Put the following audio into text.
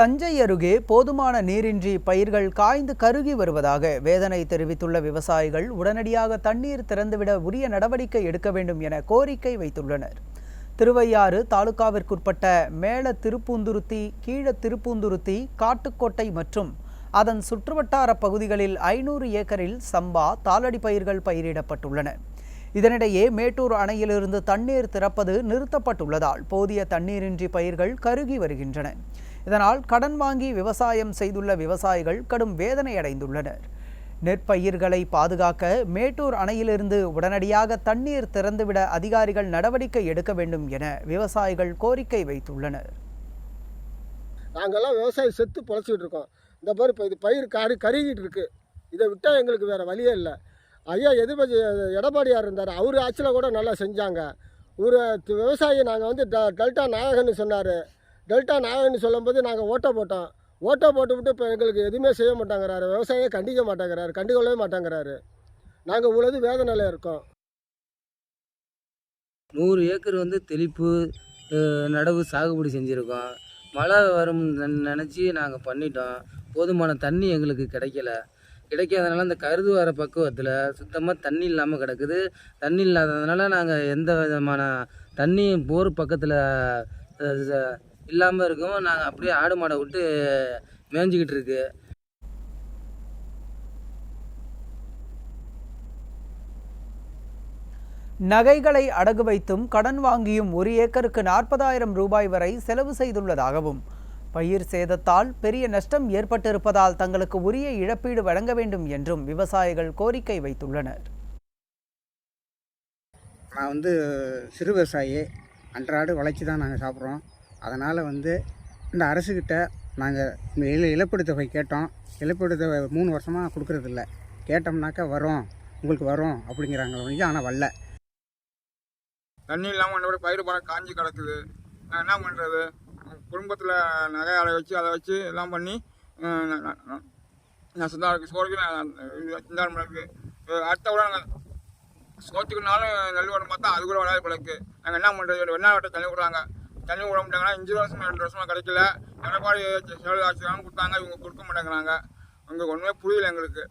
தஞ்சை அருகே போதுமான நீரின்றி பயிர்கள் காய்ந்து கருகி வருவதாக வேதனை தெரிவித்துள்ள விவசாயிகள் உடனடியாக தண்ணீர் திறந்துவிட உரிய நடவடிக்கை எடுக்க வேண்டும் என கோரிக்கை வைத்துள்ளனர். திருவையாறு தாலுகாவிற்குட்பட்ட மேல திருப்பூந்துருத்தி, கீழ திருப்பூந்துருத்தி, காட்டுக்கோட்டை மற்றும் அதன் சுற்றுவட்டார பகுதிகளில் 500 ஏக்கரில் சம்பா, தாளடி பயிர்கள் பயிரிடப்பட்டுள்ளன. இதனிடையே மேட்டூர் அணையிலிருந்து தண்ணீர் திறப்பது நிறுத்தப்பட்டுள்ளதால் போதிய தண்ணீரின்றி பயிர்கள் கருகி வருகின்றன. இதனால் கடன் வாங்கி விவசாயம் செய்துள்ள விவசாயிகள் கடும் வேதனை அடைந்துள்ளனர். நெற்பயிர்களை பாதுகாக்க மேட்டூர் அணையிலிருந்து உடனடியாக தண்ணீர் திறந்துவிட அதிகாரிகள் நடவடிக்கை எடுக்க வேண்டும் என விவசாயிகள் கோரிக்கை வைத்துள்ளனர். நாங்கள்லாம் விவசாயம் செத்து பொழைச்சிக்கிட்டு இருக்கோம். இந்த மாதிரி இப்போ இது பயிர் கருகிட்டு இருக்கு. இதை விட்டால் எங்களுக்கு வேறு வழியே இல்லை. ஐயா எதிர்பட்ச எடப்பாடியார் இருந்தார், அவர் ஆட்சியில் கூட நல்லா செஞ்சாங்க. ஒரு விவசாயி நாங்கள் வந்து டெல்டா நாயகன்னு சொன்னார். டெல்டா நாயகன்னு சொல்லும்போது நாங்கள் ஓட்டை போட்டுவிட்டு இப்போ எங்களுக்கு எதுவுமே செய்ய மாட்டாங்கிறாரு. விவசாயியை கண்டிக்க மாட்டேங்கிறாரு, கண்டுகொள்ளவே மாட்டேங்கிறாரு. நாங்கள் இவ்வளவு வேதனையில் இருக்கோம். 100 ஏக்கர் வந்து தெளிப்பு நடவு சாகுபடி செஞ்சுருக்கோம். மழை வரும் நினச்சி நாங்கள் பண்ணிட்டோம். போதுமான தண்ணி எங்களுக்கு கிடைக்காதனால இந்த கருது வர பக்குவத்தில் சுத்தமாக தண்ணி இல்லாமல் கிடக்குது. தண்ணி இல்லாததுனால நாங்கள் எந்த விதமான தண்ணி போர் பக்கத்தில் இல்லாமல் இருக்கோம். நாங்கள் அப்படியே ஆடு மாடை விட்டு மேய்ஞ்சிக்கிட்டு இருக்கு. நகைகளை அடகு வைத்தும் கடன் வாங்கியும் 1 ஏக்கருக்கு 40,000 ரூபாய் வரை செலவு செய்துள்ளதாகவும், பயிர் சேதத்தால் பெரிய நஷ்டம் ஏற்பட்டிருப்பதால் தங்களுக்கு உரிய இழப்பீடு வழங்க வேண்டும் என்றும் விவசாயிகள் கோரிக்கை வைத்துள்ளனர். நான் வந்து சிறு விவசாயி, அன்றாட உழைச்சி தான் நாங்கள் சாப்பிட்றோம். அதனால் வந்து இந்த அரசுக்கிட்ட நாங்கள் இழப்பீடு தொகை கேட்டோம். இழப்பீடு தொகை 3 வருஷமாக கொடுக்குறதில்ல. கேட்டோம்னாக்கா உங்களுக்கு வரும் அப்படிங்கிறாங்க. ஆனால் வரல. தண்ணி இல்லாமல் என்னோட பயிர் பணம் காஞ்சி கிடக்குது. நான் என்ன பண்ணுறது? குடும்பத்தில் நகை அதை வச்சு எல்லாம் பண்ணி நான் சுத்தம் இருக்குது. சோறுக்கு சிந்தாரம் இருக்குது. அடுத்த கூட நாங்கள் சோத்துக்குனாலும் நெல் உடம்பு பார்த்தா அது கூட வராது பிள்ளைக்கு. நாங்கள் என்ன பண்ணுறது? வெண்ணாவட்டை தண்ணி விட்றாங்க. தண்ணி விட மாட்டாங்கன்னா 5 வருஷம் 2 வருஷமாக கிடைக்கல. எடப்பாடி சேவை ஆட்சி கொடுத்தாங்க, இவங்க கொடுக்க மாட்டேங்கிறாங்க. உங்களுக்கு ஒன்றுமே புரியல எங்களுக்கு.